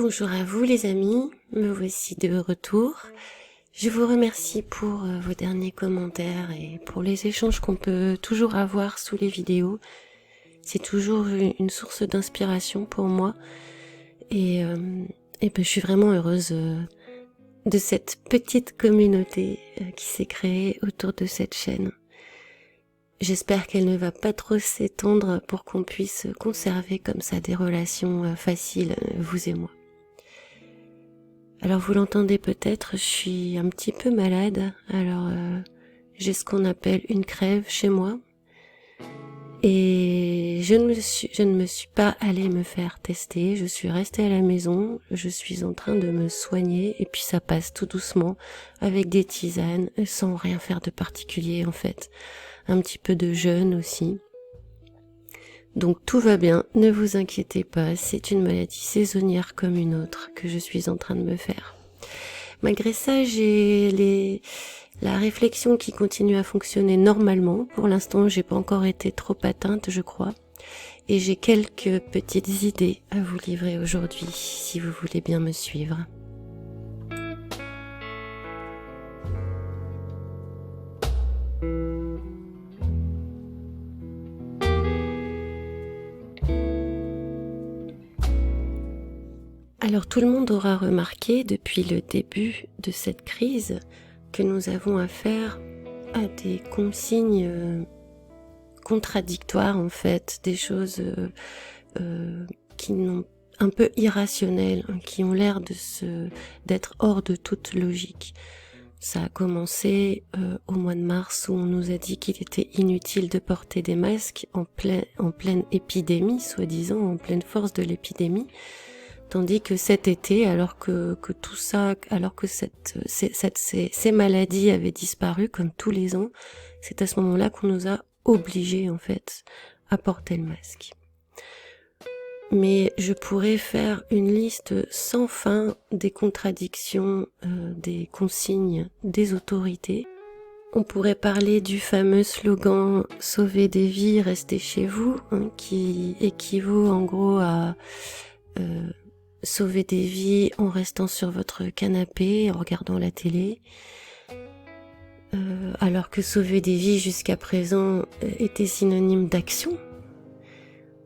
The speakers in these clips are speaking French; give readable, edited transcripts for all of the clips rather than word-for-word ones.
Bonjour à vous les amis, me voici de retour. Je vous remercie pour vos derniers commentaires et pour les échanges qu'on peut toujours avoir sous les vidéos. C'est toujours une source d'inspiration pour moi et je suis vraiment heureuse de cette petite communauté qui s'est créée autour de cette chaîne. J'espère qu'elle ne va pas trop s'étendre pour qu'on puisse conserver comme ça des relations faciles, vous et moi. Alors vous l'entendez peut-être, je suis un petit peu malade, alors j'ai ce qu'on appelle une crève chez moi et je ne me suis pas allée me faire tester, je suis restée à la maison, je suis en train de me soigner et puis ça passe tout doucement avec des tisanes sans rien faire de particulier en fait, un petit peu de jeûne aussi. Donc tout va bien, ne vous inquiétez pas, c'est une maladie saisonnière comme une autre que je suis en train de me faire. Malgré ça, j'ai la réflexion qui continue à fonctionner normalement. Pour l'instant, j'ai pas encore été trop atteinte, je crois. Et j'ai quelques petites idées à vous livrer aujourd'hui, si vous voulez bien me suivre. Alors tout le monde aura remarqué depuis le début de cette crise que nous avons affaire à des consignes contradictoires en fait, des choses qui n'ont un peu irrationnelles, qui ont l'air d'être hors de toute logique. Ça a commencé au mois de mars où on nous a dit qu'il était inutile de porter des masques en pleine épidémie, soi-disant, en pleine force de l'épidémie. Tandis que cet été, alors que tout ça, alors que ces maladies avaient disparu comme tous les ans, c'est à ce moment-là qu'on nous a obligés en fait à porter le masque. Mais je pourrais faire une liste sans fin des contradictions, des consignes des autorités. On pourrait parler du fameux slogan « Sauvez des vies, restez chez vous », qui équivaut en gros à sauver des vies en restant sur votre canapé, en regardant la télé, alors que sauver des vies jusqu'à présent était synonyme d'action.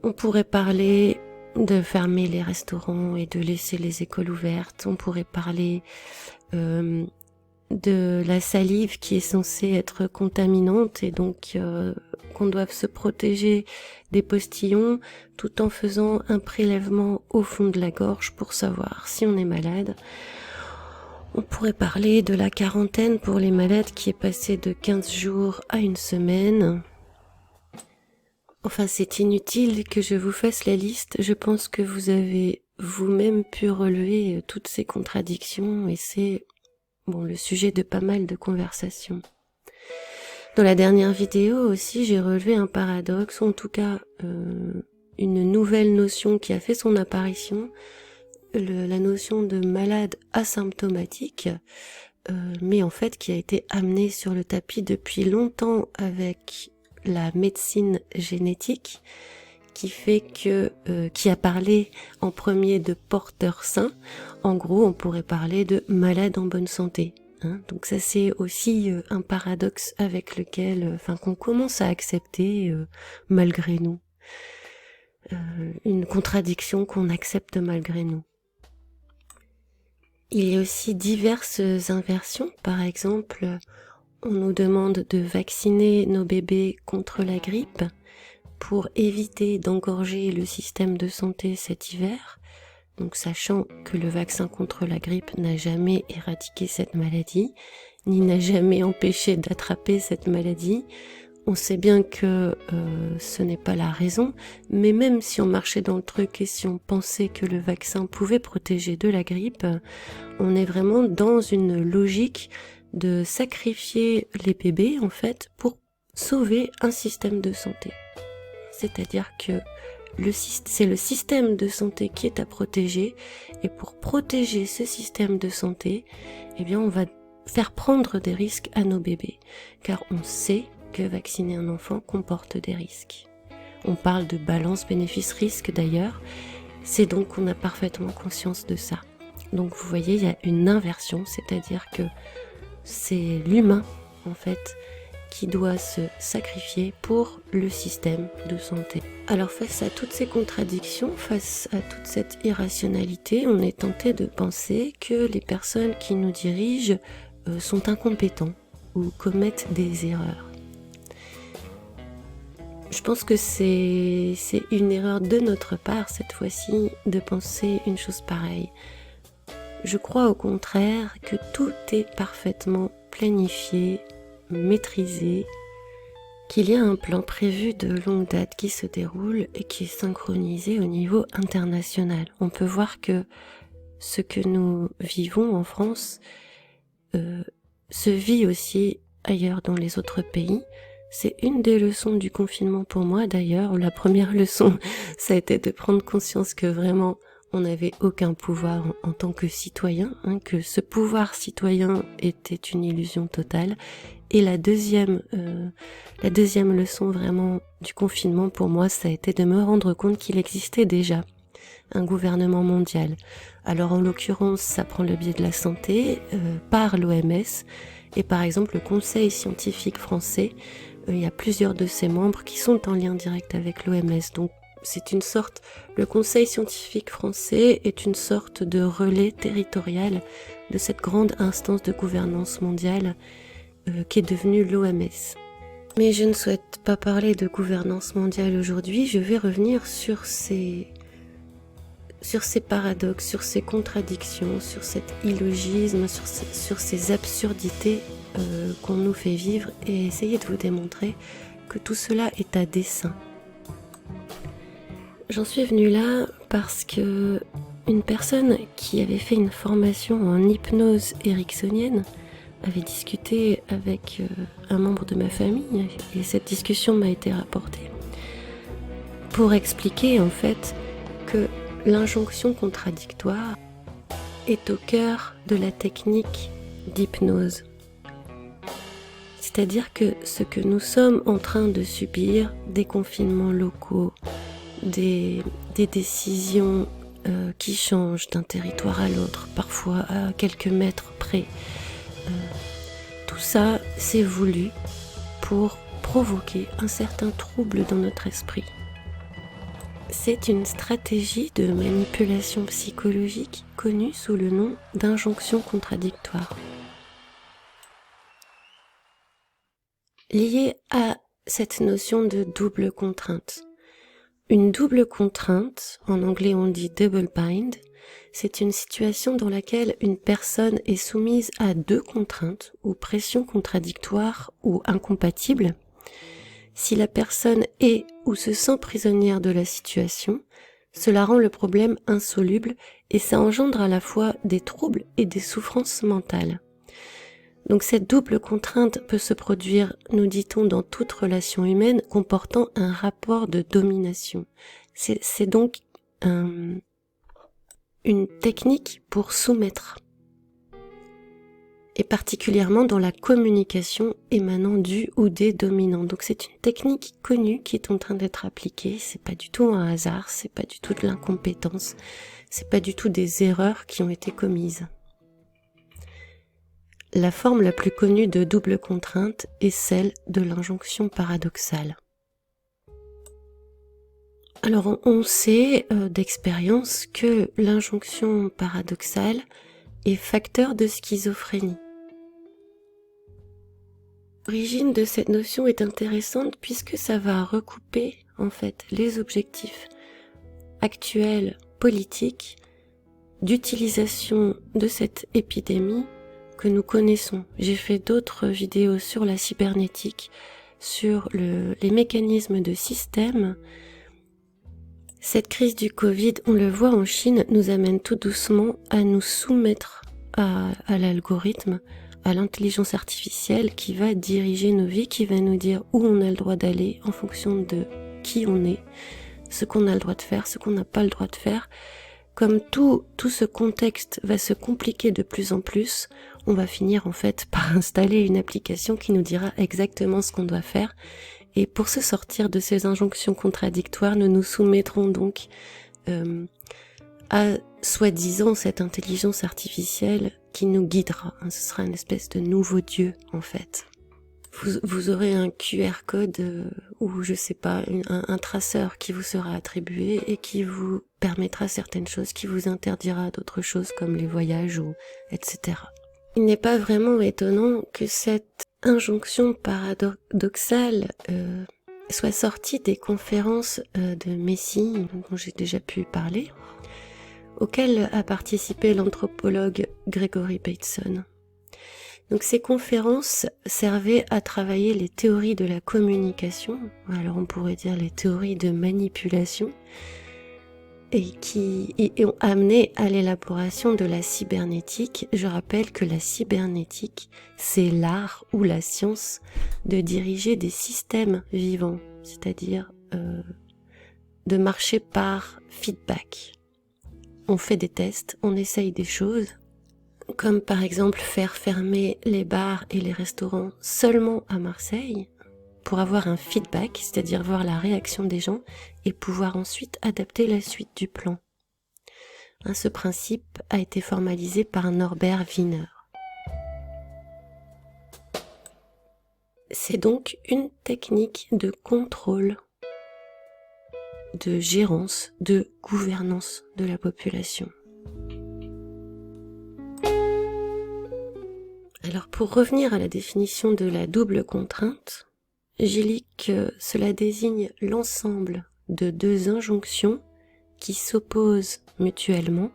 On pourrait parler de fermer les restaurants et de laisser les écoles ouvertes. On pourrait parler de la salive qui est censée être contaminante et donc qu'on doive se protéger des postillons tout en faisant un prélèvement au fond de la gorge pour savoir si on est malade. On pourrait parler de la quarantaine pour les malades qui est passée de 15 jours à une semaine. Enfin, c'est inutile que je vous fasse la liste. Je pense que vous avez vous-même pu relever toutes ces contradictions et c'est le sujet de pas mal de conversations. Dans la dernière vidéo aussi, j'ai relevé un paradoxe, ou en tout cas une nouvelle notion qui a fait son apparition, la notion de malade asymptomatique, mais en fait qui a été amenée sur le tapis depuis longtemps avec la médecine génétique, qui a parlé en premier de porteur sain. En gros, on pourrait parler de malade en bonne santé. Donc ça, c'est aussi un paradoxe avec lequel, qu'on commence à accepter malgré nous. Une contradiction qu'on accepte malgré nous. Il y a aussi diverses inversions. Par exemple, on nous demande de vacciner nos bébés contre la grippe pour éviter d'engorger le système de santé cet hiver, donc sachant que le vaccin contre la grippe n'a jamais éradiqué cette maladie, ni n'a jamais empêché d'attraper cette maladie. On sait bien que ce n'est pas la raison, mais même si on marchait dans le truc et si on pensait que le vaccin pouvait protéger de la grippe, on est vraiment dans une logique de sacrifier les bébés en fait sauver un système de santé. C'est-à-dire que c'est le système de santé qui est à protéger et pour protéger ce système de santé, on va faire prendre des risques à nos bébés car on sait que vacciner un enfant comporte des risques. On parle de balance bénéfice-risque d'ailleurs. c'est donc qu'on a parfaitement conscience de ça. Donc vous voyez, il y a une inversion, c'est-à-dire que c'est l'humain, en fait, qui doit se sacrifier pour le système de santé. Alors face à toutes ces contradictions, face à toute cette irrationalité, on est tenté de penser que les personnes qui nous dirigent sont incompétents ou commettent des erreurs. Je pense que c'est une erreur de notre part, cette fois-ci, de penser une chose pareille. Je crois au contraire que tout est parfaitement planifié, maîtrisé, qu'il y a un plan prévu de longue date qui se déroule et qui est synchronisé au niveau international. On peut voir que ce que nous vivons en France se vit aussi ailleurs dans les autres pays. C'est une des leçons du confinement pour moi d'ailleurs. La première leçon, ça a été de prendre conscience que vraiment on n'avait aucun pouvoir en tant que citoyen, que ce pouvoir citoyen était une illusion totale. Et la deuxième leçon vraiment du confinement pour moi, ça a été de me rendre compte qu'il existait déjà un gouvernement mondial. Alors en l'occurrence, ça prend le biais de la santé par l'OMS et par exemple le Conseil scientifique français. Il y a plusieurs de ses membres qui sont en lien direct avec l'OMS. Donc c'est une sorte, le Conseil scientifique français est une sorte de relais territorial de cette grande instance de gouvernance mondiale qui est devenue l'OMS. Mais je ne souhaite pas parler de gouvernance mondiale aujourd'hui, je vais revenir sur ces paradoxes, sur ces contradictions, sur cet illogisme, sur ces absurdités qu'on nous fait vivre et essayer de vous démontrer que tout cela est à dessein. J'en suis venue là parce que une personne qui avait fait une formation en hypnose ericksonienne avait discuté avec un membre de ma famille et cette discussion m'a été rapportée pour expliquer en fait que l'injonction contradictoire est au cœur de la technique d'hypnose. C'est-à-dire que ce que nous sommes en train de subir, des confinements locaux, des décisions qui changent d'un territoire à l'autre, parfois à quelques mètres près, tout ça, c'est voulu pour provoquer un certain trouble dans notre esprit. C'est une stratégie de manipulation psychologique connue sous le nom d'injonction contradictoire. Liée à cette notion de double contrainte. Une double contrainte, en anglais on dit double bind, c'est une situation dans laquelle une personne est soumise à deux contraintes ou pressions contradictoires ou incompatibles. Si la personne est ou se sent prisonnière de la situation, cela rend le problème insoluble et ça engendre à la fois des troubles et des souffrances mentales. Donc cette double contrainte peut se produire, nous dit-on, dans toute relation humaine comportant un rapport de domination. C'est donc une technique pour soumettre. Et particulièrement dans la communication émanant du ou des dominants. Donc c'est une technique connue qui est en train d'être appliquée. C'est pas du tout un hasard, c'est pas du tout de l'incompétence, c'est pas du tout des erreurs qui ont été commises. La forme la plus connue de double contrainte est celle de l'injonction paradoxale. Alors on sait d'expérience que l'injonction paradoxale est facteur de schizophrénie. L'origine de cette notion est intéressante puisque ça va recouper en fait les objectifs actuels politiques d'utilisation de cette épidémie que nous connaissons. J'ai fait d'autres vidéos sur la cybernétique, sur les mécanismes de système. Cette crise du Covid, on le voit en Chine, nous amène tout doucement à nous soumettre à l'algorithme, à l'intelligence artificielle qui va diriger nos vies, qui va nous dire où on a le droit d'aller en fonction de qui on est, ce qu'on a le droit de faire, ce qu'on n'a pas le droit de faire. Comme tout ce contexte va se compliquer de plus en plus, on va finir en fait par installer une application qui nous dira exactement ce qu'on doit faire. Et pour se sortir de ces injonctions contradictoires, nous nous soumettrons donc à soi-disant cette intelligence artificielle qui nous guidera. Ce sera une espèce de nouveau Dieu en fait. Vous aurez un QR code ou je sais pas, un traceur qui vous sera attribué et qui vous permettra certaines choses, qui vous interdira d'autres choses comme les voyages ou etc. Il n'est pas vraiment étonnant que cette injonction paradoxale soit sortie des conférences de Messie dont j'ai déjà pu parler, auxquelles a participé l'anthropologue Gregory Bateson. Donc ces conférences servaient à travailler les théories de la communication, alors on pourrait dire les théories de manipulation, et qui ont amené à l'élaboration de la cybernétique. Je rappelle que la cybernétique, c'est l'art ou la science de diriger des systèmes vivants, c'est-à-dire de marcher par feedback. On fait des tests, on essaye des choses, comme par exemple faire fermer les bars et les restaurants seulement à Marseille, pour avoir un feedback, c'est-à-dire voir la réaction des gens et pouvoir ensuite adapter la suite du plan. Ce principe a été formalisé par Norbert Wiener. C'est donc une technique de contrôle, de gérance, de gouvernance de la population. Alors pour revenir à la définition de la double contrainte, j'ai lu que cela désigne l'ensemble de deux injonctions qui s'opposent mutuellement,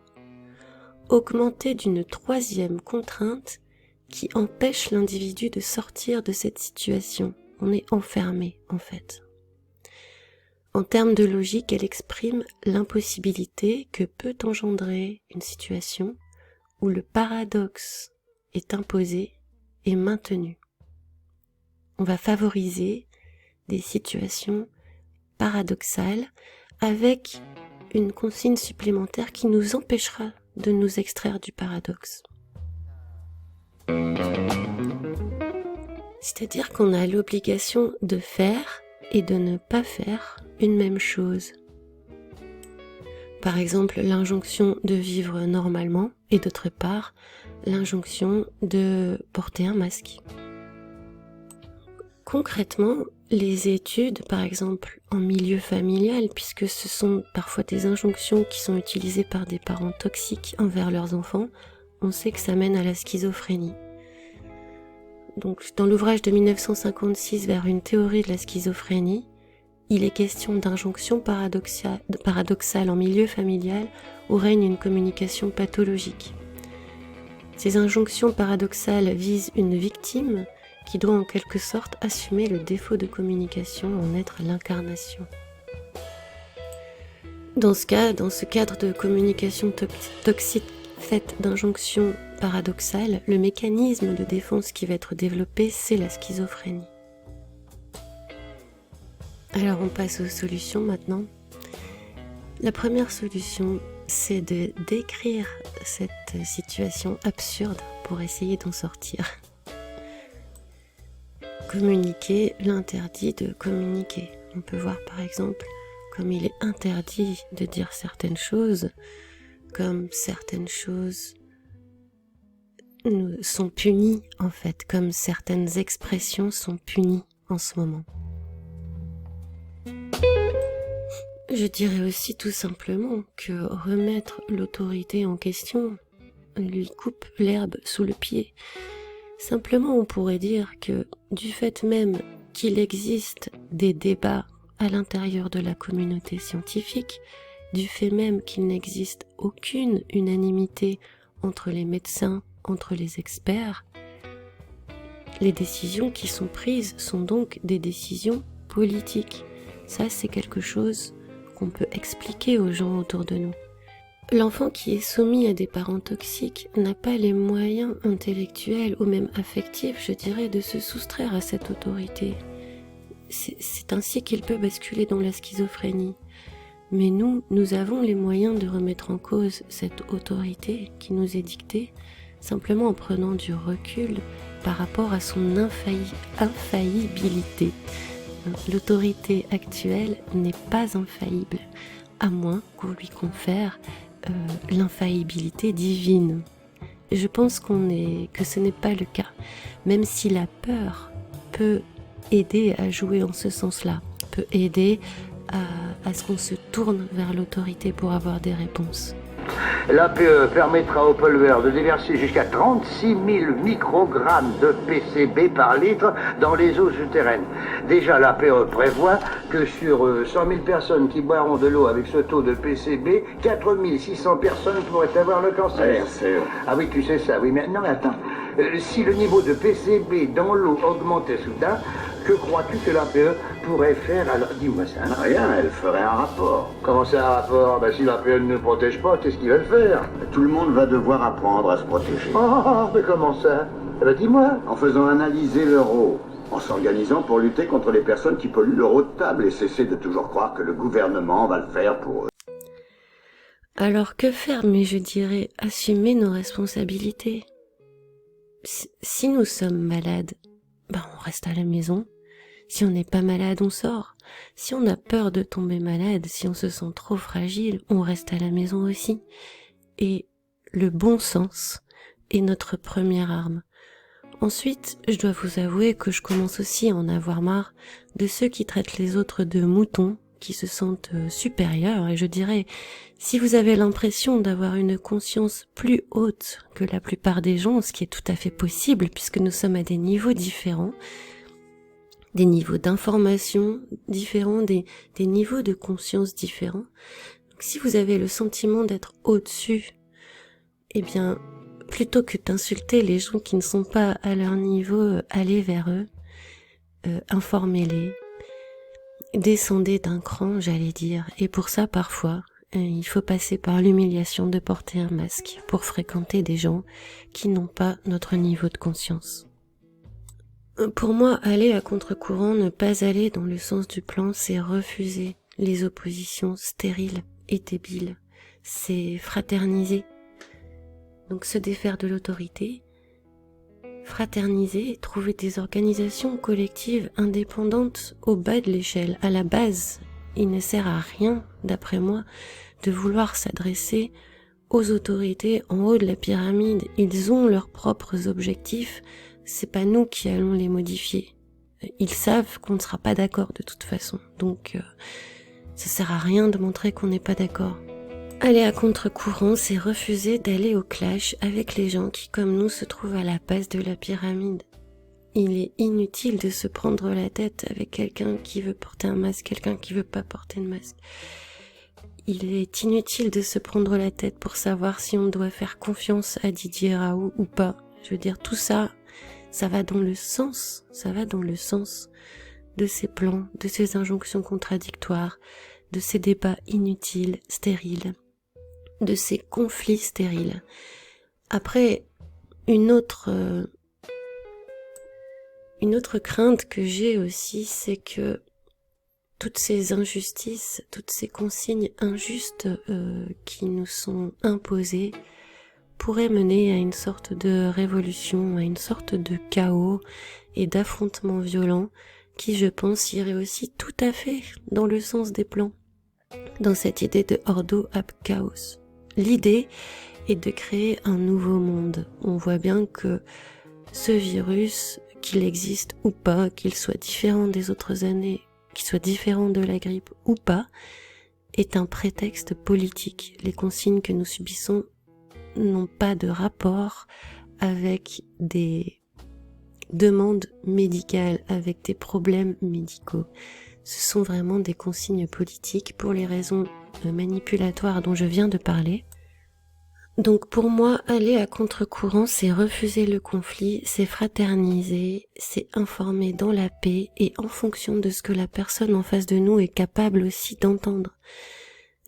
augmentées d'une troisième contrainte qui empêche l'individu de sortir de cette situation. On est enfermé en fait. En termes de logique, elle exprime l'impossibilité que peut engendrer une situation où le paradoxe est imposé et maintenu. On va favoriser des situations paradoxales avec une consigne supplémentaire qui nous empêchera de nous extraire du paradoxe. C'est-à-dire qu'on a l'obligation de faire et de ne pas faire une même chose. Par exemple, l'injonction de vivre normalement et d'autre part, l'injonction de porter un masque. Concrètement, les études, par exemple en milieu familial, puisque ce sont parfois des injonctions qui sont utilisées par des parents toxiques envers leurs enfants, on sait que ça mène à la schizophrénie. Donc, dans l'ouvrage de 1956 vers une théorie de la schizophrénie, il est question d'injonctions paradoxales en milieu familial où règne une communication pathologique. Ces injonctions paradoxales visent une victime qui doit en quelque sorte assumer le défaut de communication, en être l'incarnation. Dans ce cadre de communication toxique faite d'injonctions paradoxales, le mécanisme de défense qui va être développé, c'est la schizophrénie. Alors on passe aux solutions maintenant. La première solution, c'est de décrire cette situation absurde pour essayer d'en sortir. Communiquer l'interdit de communiquer. On peut voir par exemple comme il est interdit de dire certaines choses, comme certaines choses sont punies en fait, comme certaines expressions sont punies en ce moment. Je dirais aussi tout simplement que remettre l'autorité en question lui coupe l'herbe sous le pied. Simplement, on pourrait dire que du fait même qu'il existe des débats à l'intérieur de la communauté scientifique, du fait même qu'il n'existe aucune unanimité entre les médecins, entre les experts, les décisions qui sont prises sont donc des décisions politiques. Ça, c'est quelque chose qu'on peut expliquer aux gens autour de nous. L'enfant qui est soumis à des parents toxiques n'a pas les moyens intellectuels ou même affectifs, je dirais, de se soustraire à cette autorité. C'est ainsi qu'il peut basculer dans la schizophrénie. Mais nous avons les moyens de remettre en cause cette autorité qui nous est dictée, simplement en prenant du recul par rapport à son infaillibilité. L'autorité actuelle n'est pas infaillible. à moins qu'on lui confère l'infaillibilité divine. Et je pense que ce n'est pas le cas, même si la peur peut aider à jouer en ce sens-là, peut aider à ce qu'on se tourne vers l'autorité pour avoir des réponses. L'APE permettra au pollueur de déverser jusqu'à 36 000 microgrammes de PCB par litre dans les eaux souterraines. Déjà, l'APE prévoit que sur 100 000 personnes qui boiront de l'eau avec ce taux de PCB, 4 600 personnes pourraient avoir le cancer. Ah oui, tu sais ça, oui, mais non, attends. Si le niveau de PCB dans l'eau augmentait soudain, que crois-tu que l'APE pourrait faire alors? Dis-moi ça. Rien, elle ferait un rapport. Comment ça, un rapport? Ben, si l'APE ne nous protège pas, qu'est-ce qu'ils veulent faire? Tout le monde va devoir apprendre à se protéger. Oh, mais comment ça? Eh ben, dis-moi. En faisant analyser leur eau, en s'organisant pour lutter contre les personnes qui polluent leur eau de table et cesser de toujours croire que le gouvernement va le faire pour eux. Alors que faire? Mais je dirais assumer nos responsabilités. Si nous sommes malades, on reste à la maison. Si on n'est pas malade, on sort. Si on a peur de tomber malade, si on se sent trop fragile, on reste à la maison aussi. Et le bon sens est notre première arme. Ensuite, je dois vous avouer que je commence aussi à en avoir marre de ceux qui traitent les autres de moutons, qui se sentent supérieurs. Et je dirais, si vous avez l'impression d'avoir une conscience plus haute que la plupart des gens, ce qui est tout à fait possible puisque nous sommes à des niveaux différents, des niveaux d'information différents, des niveaux de conscience différents. Donc, si vous avez le sentiment d'être au-dessus, eh bien, plutôt que d'insulter les gens qui ne sont pas à leur niveau, allez vers eux, informez-les, descendez d'un cran, j'allais dire. Et pour ça, parfois, il faut passer par l'humiliation de porter un masque pour fréquenter des gens qui n'ont pas notre niveau de conscience. Pour moi, aller à contre-courant, ne pas aller dans le sens du plan, c'est refuser les oppositions stériles et débiles. C'est fraterniser. Donc se défaire de l'autorité, fraterniser, trouver des organisations collectives indépendantes au bas de l'échelle. À la base, il ne sert à rien, d'après moi, de vouloir s'adresser aux autorités en haut de la pyramide. Ils ont leurs propres objectifs. C'est pas nous qui allons les modifier. Ils savent qu'on ne sera pas d'accord de toute façon. Donc, ça sert à rien de montrer qu'on n'est pas d'accord. Aller à contre-courant, c'est refuser d'aller au clash avec les gens qui, comme nous, se trouvent à la base de la pyramide. Il est inutile de se prendre la tête avec quelqu'un qui veut porter un masque, quelqu'un qui veut pas porter de masque. Il est inutile de se prendre la tête pour savoir si on doit faire confiance à Didier Raoult ou pas. Je veux dire, tout ça, ça va dans le sens de ces plans, de ces injonctions contradictoires, de ces débats inutiles, stériles, de ces conflits stériles. Après, une autre crainte que j'ai aussi, c'est que toutes ces injustices, toutes ces consignes injustes qui nous sont imposées pourraient mener à une sorte de révolution, à une sorte de chaos et d'affrontement violent qui, je pense, irait aussi tout à fait dans le sens des plans, dans cette idée de ordo ab chaos. L'idée est de créer un nouveau monde. On voit bien que ce virus, qu'il existe ou pas, qu'il soit différent des autres années, qu'il soit différent de la grippe ou pas, est un prétexte politique. Les consignes que nous subissons n'ont pas de rapport avec des demandes médicales, avec des problèmes médicaux. Ce sont vraiment des consignes politiques pour les raisons manipulatoires dont je viens de parler. Donc pour moi, aller à contre-courant, c'est refuser le conflit, c'est fraterniser, c'est informer dans la paix et en fonction de ce que la personne en face de nous est capable aussi d'entendre,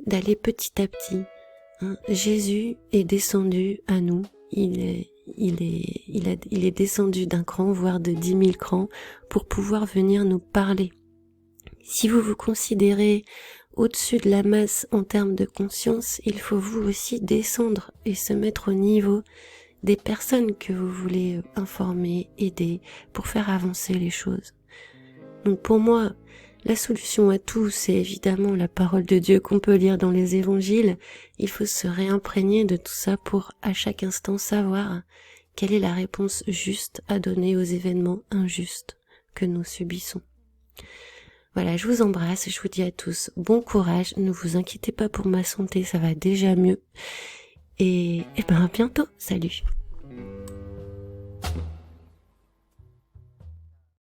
d'aller petit à petit. Jésus est descendu à nous, il est descendu d'un cran, voire de 10 000 crans, pour pouvoir venir nous parler. Si vous vous considérez au-dessus de la masse en termes de conscience, il faut vous aussi descendre et se mettre au niveau des personnes que vous voulez informer, aider, pour faire avancer les choses. Donc pour moi, La solution à tout, c'est évidemment la parole de Dieu qu'on peut lire dans les évangiles. Il faut se réimprégner de tout ça pour à chaque instant savoir quelle est la réponse juste à donner aux événements injustes que nous subissons. Voilà, je vous embrasse, je vous dis à tous bon courage, ne vous inquiétez pas pour ma santé, ça va déjà mieux. Et ben à bientôt, salut.